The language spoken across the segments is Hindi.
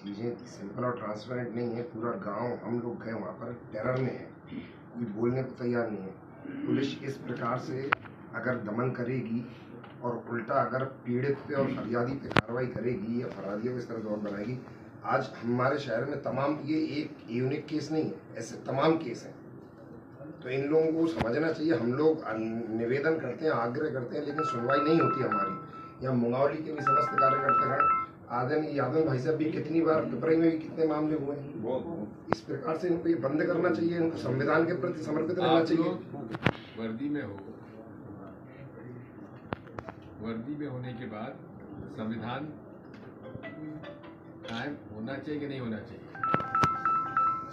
चीज़ें सिंपल और ट्रांसपेरेंट नहीं है। पूरा गांव हम लोग गए वहाँ पर टेरर में है, कोई बोलने को तैयार नहीं है। पुलिस इस प्रकार से अगर दमन करेगी और उल्टा अगर पीड़ित पे और फरियादी पे कार्रवाई करेगी या फरियादियों को इस तरह दौर बनाएगी। आज हमारे शहर में तमाम, ये एक यूनिक केस नहीं है, ऐसे तमाम केस हैं। तो इन लोगों को समझना चाहिए। हम लोग निवेदन करते हैं, आग्रह करते हैं, लेकिन सुनवाई नहीं होती हमारी। यहाँ मुंगावली के भी समस्त कार्यकर्ता हैं, आदरणीय यादव भाई साहब भी कितनी बार, पिपराई में भी कितने मामले हुए हैं। इस प्रकार से इनको ये बंद करना चाहिए, इनको संविधान के प्रति समर्पित रहना चाहिए। वर्दी में हो, वर्दी में होने के बाद संविधान कायम होना चाहिए कि नहीं होना चाहिए,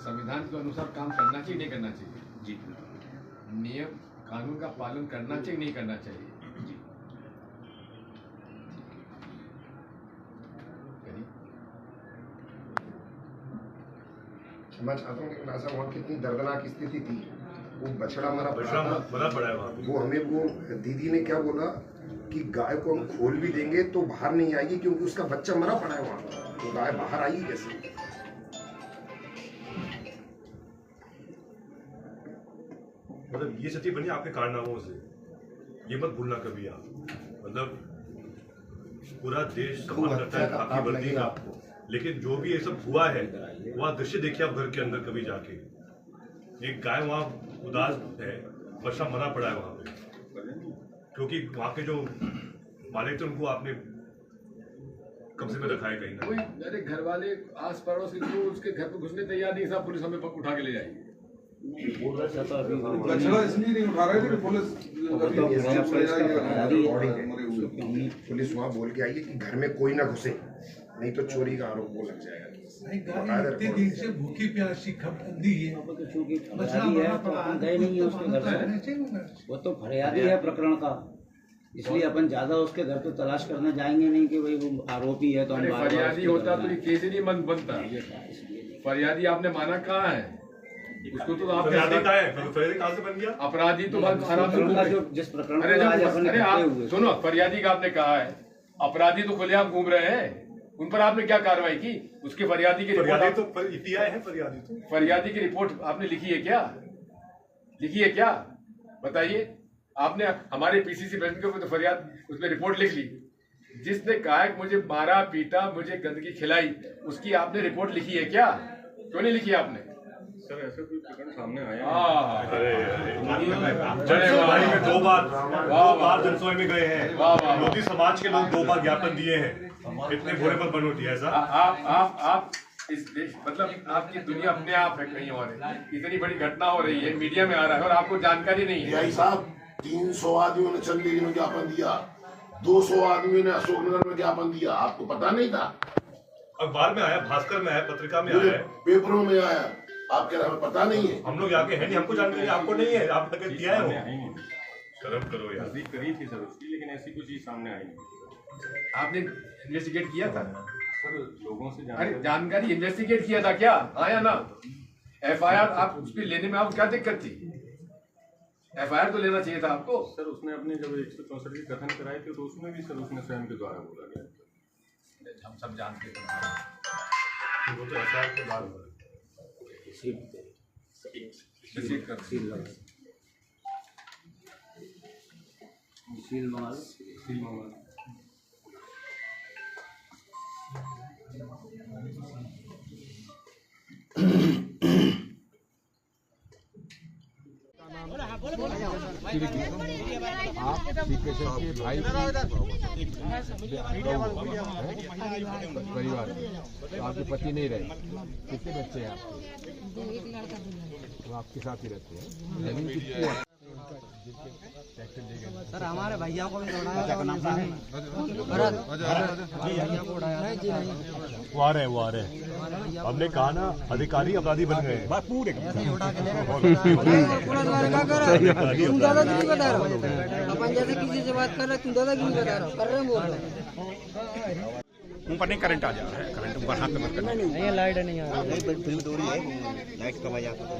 संविधान के अनुसार काम करना चाहिए नहीं करना चाहिए जी, नियम कानून का पालन करना चाहिए नहीं करना चाहिए जी। क्षमा चाहता हूँ, लेकिन ऐसा वहाँ कितनी दर्दनाक स्थिति थी। वो बछड़ा मरा पड़ा है। वो हमें, वो दीदी ने क्या बोला कि गाय को हम खोल भी देंगे तो बाहर नहीं आएगी, क्योंकि उसका बच्चा मरा पड़ा है वहाँ। तो गाय बाहर आएगी कैसे? मतलब ये स्थिति बनी आपके कारनामों से, ये मत भूलना कभी आप। मतलब पूरा देश सम्मान करता है आपकी वर्दी का, लेकिन जो भी ये सब हुआ है वहाँ दृश्य देखिए आप घर के अंदर कभी जाके। एक गाय वहाँ उदास है, बच्चा मरा पड़ा है वहाँ पे, क्योंकि वहाँ के जो मालिक थे उनको आपने कब्जे में रखा है कहीं ना कहीं। अरे घर वाले आस पड़ोस के लोग उसके घर पे घुसने तैयार नहीं, सब पुलिस हमें उठा के ले जाएगी। बछड़ा इसलिए नहीं उठा रहे थे कि पुलिस वहाँ बोल के आई है कि घर में कोई ना घुसे, नहीं तो चोरी का आरोप वो लग जाएगा। इतने दिन से भूखी प्यासी खपंदी है, गए नहीं है उसके घर से, वो तो फरियादी है प्रकरण का, इसलिए अपन ज्यादा उसके घर पे तलाश करने जाएंगे नहीं कि भाई वो आरोपी है। तो हम फरियादी होता तो ये केस ही नहीं बनता। फरियादी आपने माना कहाँ है उसको? तो आपने कहाँ से बन गया अपराधी? तो जिस प्रकरण अरे सुनो, फरियादी का आपने कहा है, अपराधी तो खुलेआम घूम रहे हैं, उन पर आपने क्या कार्रवाई की? उसके फरियादी की रिपोर्ट तो फरियादी की रिपोर्ट आपने लिखी है क्या? लिखी है क्या? बताइए। आपने हमारे पीसीसी प्रेसिडेंट के ऊपर तो फरियाद, उसमें रिपोर्ट लिख ली। जिसने कहा कि मुझे मारा पीटा, मुझे गंदगी खिलाई, उसकी आपने रिपोर्ट लिखी है क्या? क्यों नहीं लिखी आपने? सर ऐसा कोई प्रकरण सामने आया? दो बार जनसभा में गए हैं, मोदी समाज के लोग 2 बार ज्ञापन दिए हैं, इतने घोड़े पर बन उठी है सर। आप इस देश, मतलब आपकी दुनिया अपने आप है कहीं और है। इतनी बड़ी घटना हो रही है, मीडिया में आ रहा है और आपको जानकारी नहीं है। भाई साहब, 300 आदमियों ने चंडीगढ़ में ज्ञापन दिया, 200 आदमी ने अशोकनगर में ज्ञापन दिया, आपको पता नहीं था? अखबार में आया, भास्कर में आया, पत्रिका में आया, पेपरों में आया, आप कह रहे हैं पता नहीं है? हम लोग आके है नहीं, हमको जानकारी आपको नहीं है, आप लगे दिया है वो। शर्म करो यार। करी थी सर उसकी, लेकिन ऐसी कुछ चीज सामने आई नहीं। आपने इन्वेस्टिगेट किया था सर? लोगों से जानकारी इन्वेस्टिगेट किया था क्या? आया ना एफआईआर? आप उसकी लेने में आपको क्या दिक्कत थी? एफआईआर तो लेना चाहिए था आपको। सर उसने अपने जब 164 की कथन कराए थे तो उसमें भी सर उसने स्वयं के द्वारा बोला गया। हम सब जानते हैं वो तो एफआईआर के बाद सील मंगा आप के भाई परिवार, तो आपके पति नहीं रहे, कितने बच्चे हैं आपके? 1 लड़का 2 लड़का। वो आपके साथ ही रहते हैं। जमीन कितनी है? सर हमारे भैया को भी उड़ाया, क्या नाम था? भैया को उड़ाया। वो आ रहे हैं। हमने कहा ना, अधिकारी अपराधी बन गए पूरे। तुम दादागिरी बता रहे हो, अपन जैसे किसी से बात कर रहे, तुम दादागिरी बता रहे हो, कर रहे हैं बोल रहे हो। ऊपर नहीं करंट आ जा रहा है, करंट ऊपर हाथ में मत करना। नहीं लाइट नहीं आ रही, फिल्म दूरी है, लाइट कब आ जाता है।